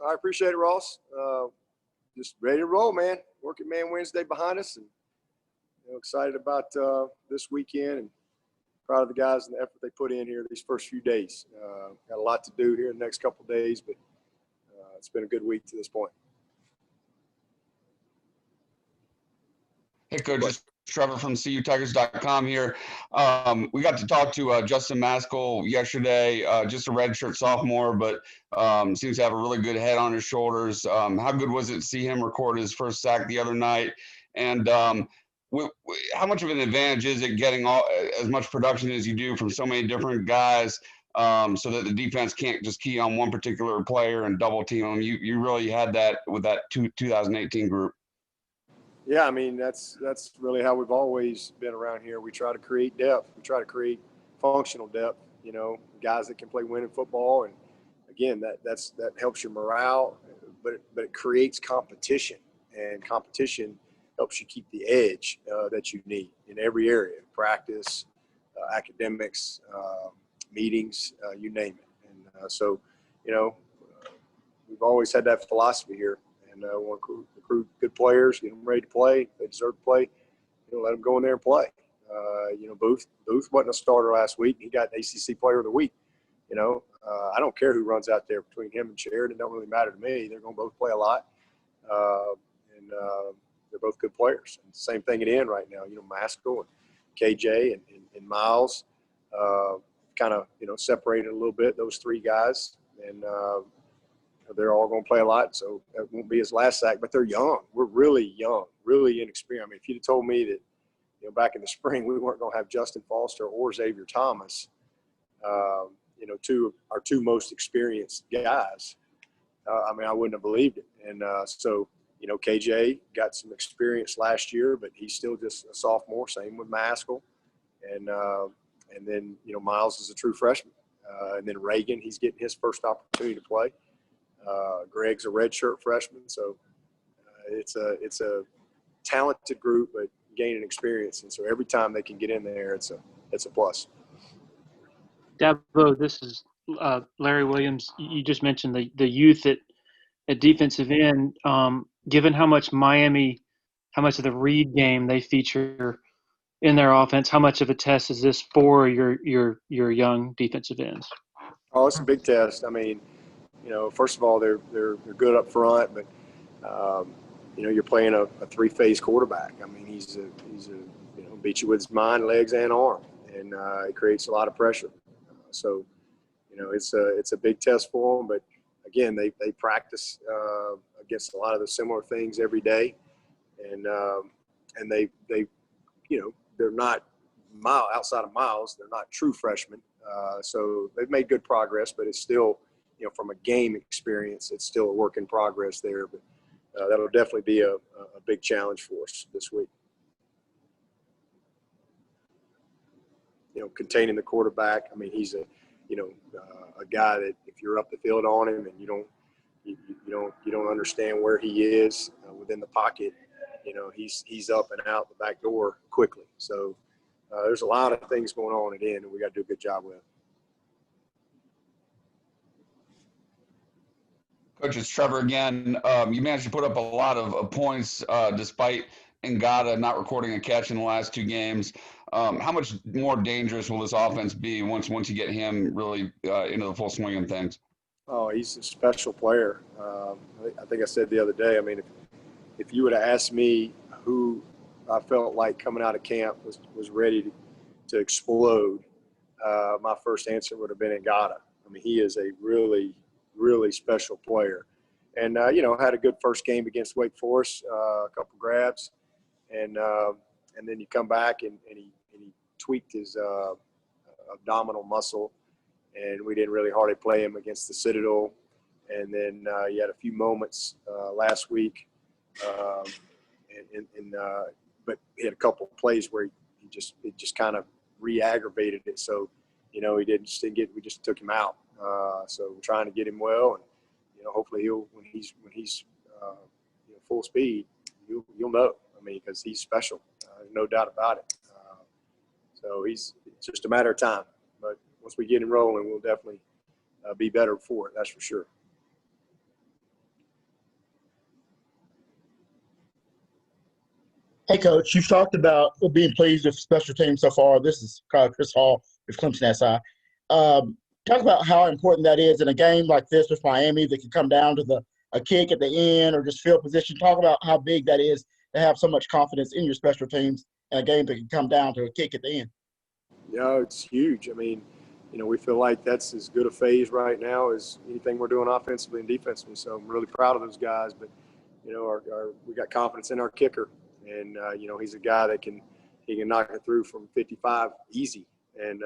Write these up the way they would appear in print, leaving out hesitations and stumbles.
I appreciate it, Ross. Just ready to roll, man. Working Man Wednesday behind us, and excited about this weekend, and proud of the guys and the effort they put in here these first few days. Got a lot to do here in the next couple of days, but it's been a good week to this point. Hey, Coach, it's Trevor from CUTigers.com here. We got to talk to Justin Mascoll yesterday, just a redshirt sophomore, but seems to have a really good head on his shoulders. How good was it to see him record his first sack the other night? And how much of an advantage is it getting as much production as you do from so many different guys so that the defense can't just key on one particular player and double team them? You really had that with that 2018 group. Yeah, I mean, that's really how we've always been around here. We try to create depth. We try to create functional depth, guys that can play winning football. And, again, that helps your morale, but it creates competition. And competition helps you keep the edge that you need in every area, practice, academics, meetings, you name it. And so, we've always had that philosophy here. And we want to recruit good players, get them ready to play. They deserve to play. Let them go in there and play. Booth wasn't a starter last week. He got ACC Player of the Week. I don't care who runs out there between him and Sheridan. It don't really matter to me. They're going to both play a lot, and they're both good players. And same thing at end right now. Mascoll and KJ and Miles kind of separated a little bit. Those three guys and. They're all going to play a lot, so that won't be his last sack. But they're young. We're really young, really inexperienced. I mean, if you'd have told me that, back in the spring we weren't going to have Justin Foster or Xavier Thomas, our two most experienced guys, I wouldn't have believed it. And so, KJ got some experience last year, but he's still just a sophomore. Same with Mascoll, and then Miles is a true freshman, and then Reagan, he's getting his first opportunity to play. Greg's a redshirt freshman, so it's a talented group, but gaining experience, and so every time they can get in there, it's a plus. Dabo, this is Larry Williams. You just mentioned the youth at defensive end. Given how much of the read game they feature in their offense, how much of a test is this for your young defensive ends? Oh, it's a big test. I mean, first of all, they're good up front, but you're playing a three-phase quarterback. I mean, he's beat you with his mind, legs, and arm, and it creates a lot of pressure. So, it's a big test for them. But again, they practice against a lot of the similar things every day, and they they're not outside of Miles. They're not true freshmen. So they've made good progress, but it's still. From a game experience, it's still a work in progress there, but that'll definitely be a big challenge for us this week. Containing the quarterback. I mean, he's a guy that if you're up the field on him and you don't understand where he is within the pocket, he's up and out the back door quickly. So there's a lot of things going on at end, and we got to do a good job with it. Coach, it's Trevor again. You managed to put up a lot of points despite Ngata not recording a catch in the last two games. How much more dangerous will this offense be once you get him really into the full swing of things? Oh, he's a special player. I think I said the other day, I mean, if you would have asked me who I felt like coming out of camp was ready to explode, my first answer would have been Ngata. I mean, he is a really special player, and had a good first game against Wake Forest, a couple grabs, and then you come back and he tweaked his abdominal muscle, and we didn't really hardly play him against the Citadel, and then he had a few moments last week, but he had a couple of plays where it just kind of re-aggravated it, so we just took him out. So we're trying to get him well, and hopefully when he's full speed, you'll know. I mean, because he's special, no doubt about it. So it's just a matter of time. But once we get him rolling, we'll definitely be better for it. That's for sure. Hey, Coach, you've talked about being pleased with special teams so far. This is Chris Hall with Clemson SI. Talk about how important that is in a game like this with Miami that can come down to a kick at the end or just field position. Talk about how big that is to have so much confidence in your special teams in a game that can come down to a kick at the end. Yeah, it's huge. I mean, we feel like that's as good a phase right now as anything we're doing offensively and defensively. So I'm really proud of those guys. But, we got confidence in our kicker. And, he's a guy that can knock it through from 55 easy. And,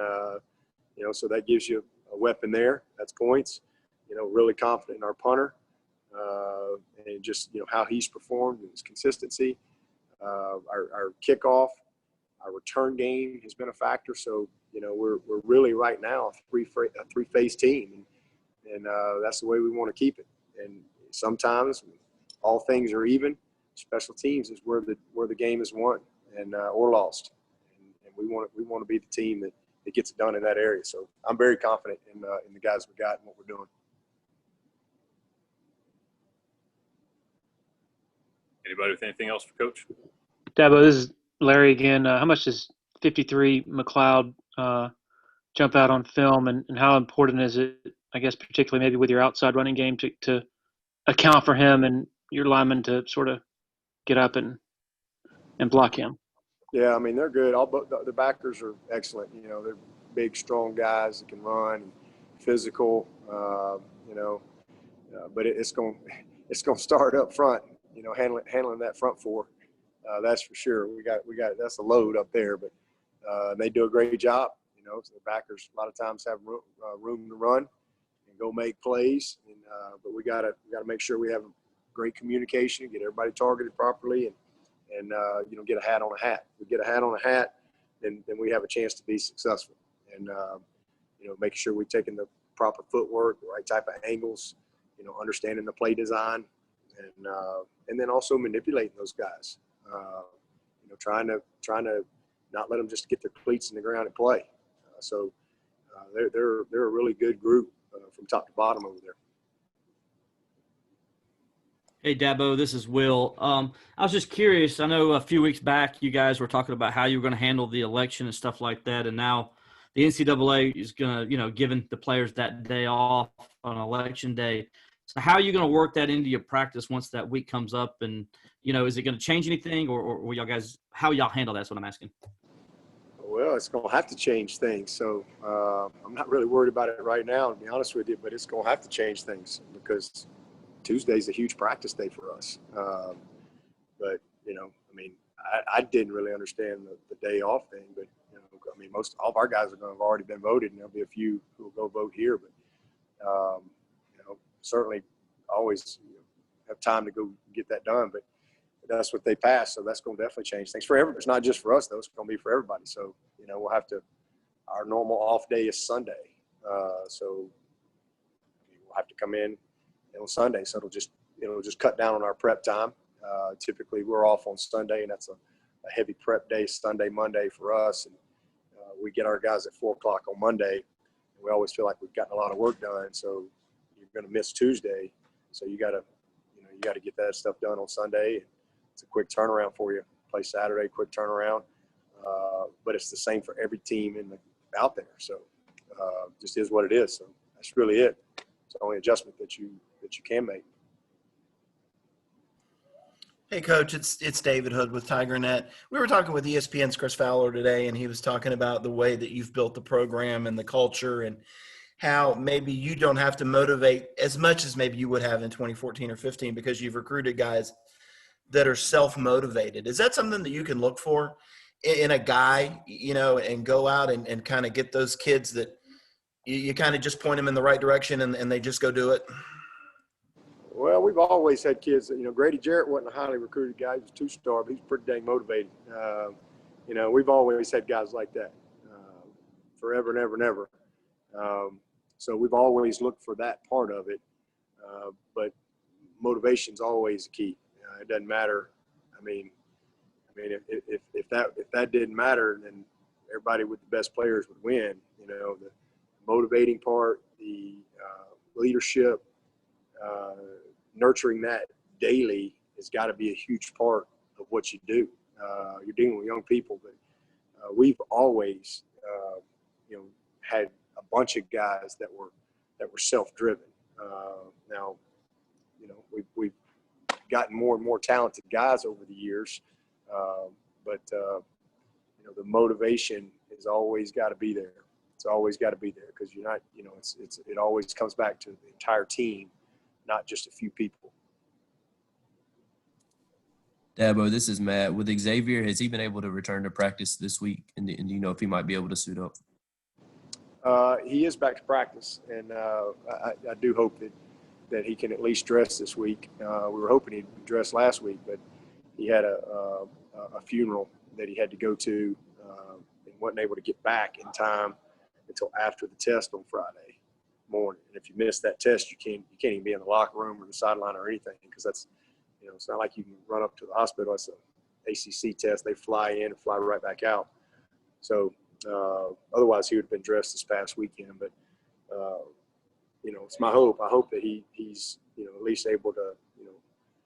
so that gives you a weapon there. That's points. Really confident in our punter and just, how he's performed and his consistency. Our kickoff, our return game has been a factor. So, we're really right now a three-phase team. And that's the way we want to keep it. And sometimes all things are even. Special teams is where the game is won and or lost, and we want to be the team that gets it done in that area. So I'm very confident in the guys we got and what we're doing. Anybody with anything else for Coach? Dabo, this is Larry again. How much does 53 McCloud jump out on film, and how important is it, I guess, particularly maybe with your outside running game to account for him and your linemen to sort of get up and block him? Yeah, I mean, they're good. The backers are excellent. They're big, strong guys that can run, and physical. But it's going to start up front. Handling that front four. That's for sure. We got that's a load up there, but they do a great job. So the backers a lot of times have room to run and go make plays. But we gotta make sure we have great communication, get everybody targeted properly, and get a hat on a hat. If we get a hat on a hat, then we have a chance to be successful. And making sure we're taking the proper footwork, the right type of angles, understanding the play design, and then also manipulating those guys. Trying to not let them just get their cleats in the ground and play. So they're a really good group from top to bottom over there. Hey, Dabo, this is Will. I was just curious. I know a few weeks back you guys were talking about how you were going to handle the election and stuff like that, and now the NCAA is going to, giving the players that day off on election day. So how are you going to work that into your practice once that week comes up? And, is it going to change anything, or will y'all guys – how y'all handle that? That's what I'm asking. Well, it's going to have to change things. So I'm not really worried about it right now, to be honest with you, but it's going to have to change things because Tuesday's a huge practice day for us. But, I didn't really understand the day off thing, but, most all of our guys are going to have already been voted, and there'll be a few who will go vote here. But, certainly always have time to go get that done. But that's what they passed, so that's going to definitely change things for everybody. It's not just for us, though. It's going to be for everybody. So, we'll have to – our normal off day is Sunday. So we'll have to come in on Sunday. So it'll just cut down on our prep time. Typically, we're off on Sunday, and that's a heavy prep day, Sunday, Monday for us. And we get our guys at 4 o'clock on Monday, and we always feel like we've gotten a lot of work done. So you're going to miss Tuesday. So you got to get that stuff done on Sunday. It's a quick turnaround for you. Play Saturday, quick turnaround. But it's the same for every team out there. So just is what it is. So that's really it. It's the only adjustment that you can make. Hey, Coach, it's David Hood with TigerNet. We were talking with ESPN's Chris Fowler today, and he was talking about the way that you've built the program and the culture and how maybe you don't have to motivate as much as maybe you would have in 2014 or 15 because you've recruited guys that are self-motivated. Is that something that you can look for in a guy, and go out and kind of get those kids that you kind of just point them in the right direction and they just go do it? Well, we've always had kids that, Grady Jarrett wasn't a highly recruited guy. He was 2-star, but he's pretty dang motivated. We've always had guys like that forever and ever and ever. So we've always looked for that part of it. But motivation's always the key. It doesn't matter. If that didn't matter, then everybody with the best players would win. The motivating part, the leadership, nurturing that daily has got to be a huge part of what you do. You're dealing with young people, but we've always, had a bunch of guys that were self-driven. Now, we've gotten more and more talented guys over the years, but the motivation has always got to be there. It's always got to be there because you're not, it always comes back to the entire team, not just a few people. Dabo, this is Matt. With Xavier, has he been able to return to practice this week? And do you know if he might be able to suit up? He is back to practice, and I do hope that he can at least dress this week. We were hoping he'd dress last week, but he had a funeral that he had to go to and wasn't able to get back in time until after the test on Friday morning. And if you miss that test, you can't even be in the locker room or the sideline or anything because that's, it's not like you can run up to the hospital. It's an ACC test. They fly in and fly right back out. So otherwise he would have been dressed this past weekend. But, it's my hope. I hope that he's, at least able to,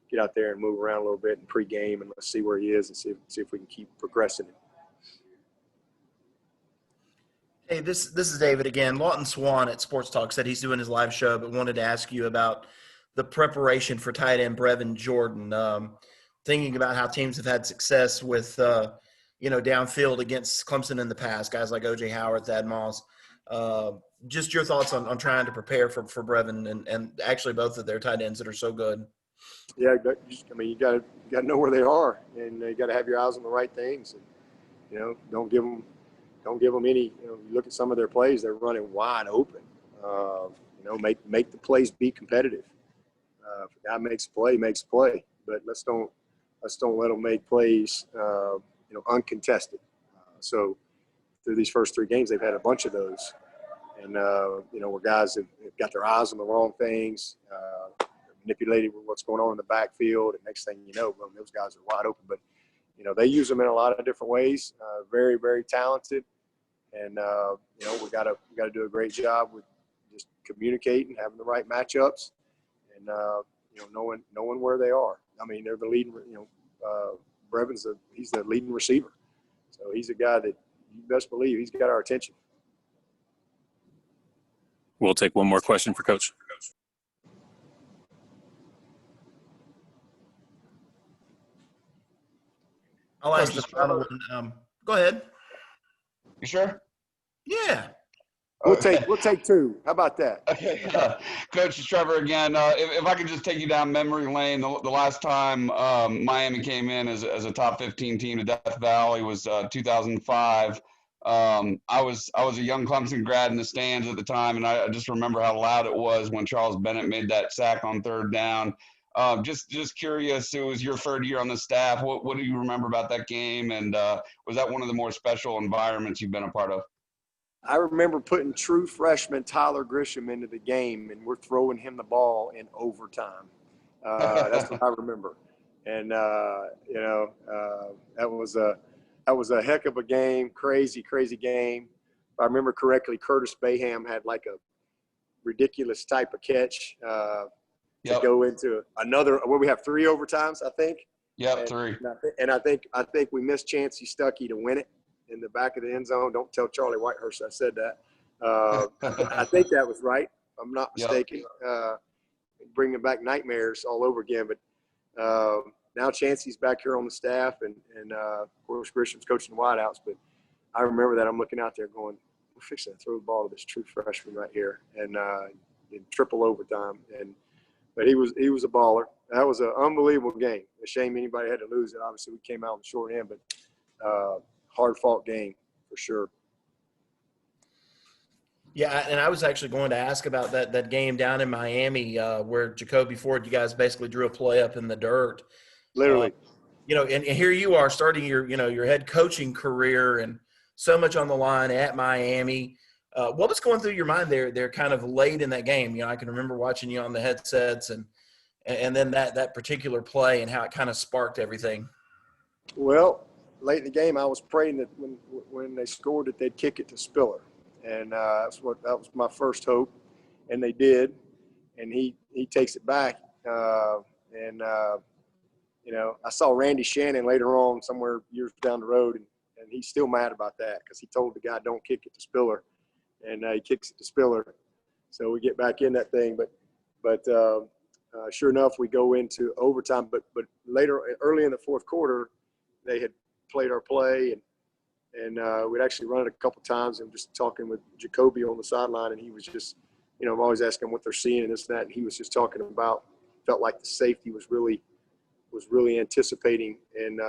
get out there and move around a little bit in pregame and let's see where he is and see if we can keep progressing him. Hey, this is David again. Lawton Swan at Sports Talk said he's doing his live show, but wanted to ask you about the preparation for tight end Brevin Jordan. Thinking about how teams have had success with, downfield against Clemson in the past, guys like O.J. Howard, Thad Moss. Just your thoughts on trying to prepare for Brevin and actually both of their tight ends that are so good. Yeah, you got to know where they are, and you got to have your eyes on the right things. And don't give them any. You look at some of their plays; they're running wide open. Make the plays be competitive. If a guy makes a play, but let's don't let them make plays, uncontested. So through these first three games, they've had a bunch of those, and where guys have got their eyes on the wrong things. Manipulated with what's going on in the backfield, and next thing you know, those guys are wide open. But they use them in a lot of different ways. Very, very talented, and we got to do a great job with just communicating, having the right matchups, and knowing where they are. I mean, they're the leading. Brevin's he's the leading receiver, so he's a guy that you best believe he's got our attention. We'll take one more question for Coach. I'll ask the final one. Go ahead. You sure? Yeah. We'll take two. How about that? Okay. Coach Trevor again. If I could just take you down memory lane, the last time Miami came in as a top 15 team to Death Valley was 2005. I was a young Clemson grad in the stands at the time, and I just remember how loud it was when Charles Bennett made that sack on third down. Just curious, it was your third year on the staff. What do you remember about that game? And was that one of the more special environments you've been a part of? I remember putting true freshman Tyler Grisham into the game, and we're throwing him the ball in overtime. That's what I remember. And, that was a heck of a game, crazy game. If I remember correctly, Curtis Bayham had like a ridiculous type of catch to go into another – where we have three overtimes, I think. Yep, three. And I think we missed Chancey Stuckey to win it in the back of the end zone. Don't tell Charlie Whitehurst I said that. I think that was right. If I'm not mistaken. Bringing back nightmares all over again. But now Chancey's back here on the staff, and of course Grisham's coaching the wideouts. But I remember that I'm looking out there going, we're fixing to throw the ball to this true freshman right here, and in triple overtime. But he was a baller. That was an unbelievable game. A shame anybody had to lose it. Obviously, we came out on the short end, but hard-fought game for sure. Yeah, and I was actually going to ask about that game down in Miami where Jacoby Ford, you guys basically drew a play up in the dirt. Literally. And here you are starting your head coaching career and so much on the line at Miami. What was going through your mind there? They're kind of late in that game. I can remember watching you on the headsets and then that particular play and how it kind of sparked everything. Well, late in the game, I was praying that when they scored that they'd kick it to Spiller. And that was my first hope. And they did. And he takes it back. You know, I saw Randy Shannon later on somewhere years down the road, and he's still mad about that because he told the guy don't kick it to Spiller, and he kicks it to Spiller. So we get back in that thing, but sure enough, we go into overtime. But later, early in the fourth quarter, they had played our play, and we'd actually run it a couple times. And just talking with Jacoby on the sideline, and he was just, you know, I'm always asking what they're seeing and this and that, and he was just talking about, felt like the safety was really anticipating, and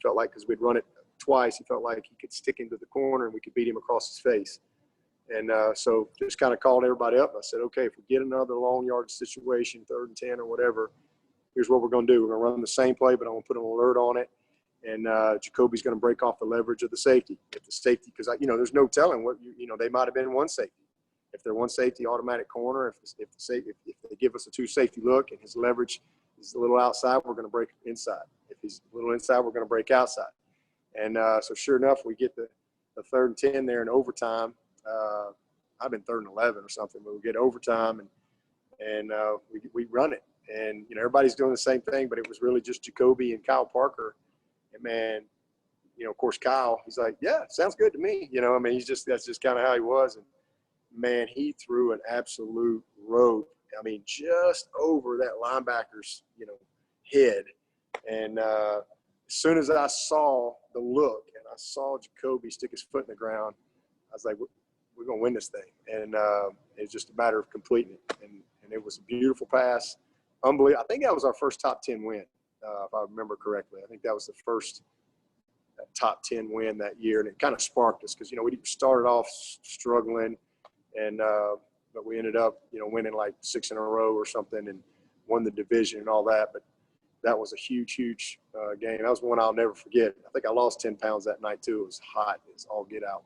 felt like because we'd run it twice, he felt like he could stick into the corner and we could beat him across his face. And so just kind of called everybody up. And I said, okay, if we get another long yard situation, 3rd and 10 or whatever, here's what we're going to do. We're going to run the same play, but I'm going to put an alert on it. And Jacoby's going to break off the leverage of the safety. If the safety, because, you know, there's no telling what, you know, they might have been one safety. If they're one safety, automatic corner. If they give us a 2 safety look and his leverage is a little outside, we're going to break inside. If he's a little inside, we're going to break outside. And so sure enough, we get the 3rd and 10 there in overtime. I've been 3rd and 11 or something, but we get overtime and we run it. And, you know, everybody's doing the same thing, but it was really just Jacoby and Kyle Parker. And, man, you know, of course, Kyle, he's like, yeah, sounds good to me. You know, I mean, that's just kind of how he was. And, man, he threw an absolute rope. I mean, just over that linebacker's, you know, head. And as soon as I saw the look and I saw Jacoby stick his foot in the ground, I was like, we're going to win this thing. And it's just a matter of completing it. And it was a beautiful pass. Unbelievable. I think that was our first top 10 win, if I remember correctly. I think that was the first top 10 win that year. And it kind of sparked us because, you know, we started off struggling. And but we ended up, you know, winning like 6 in a row or something and won the division and all that. But that was a huge game. That was one I'll never forget. I think I lost 10 pounds that night too. It was hot. It was all get out.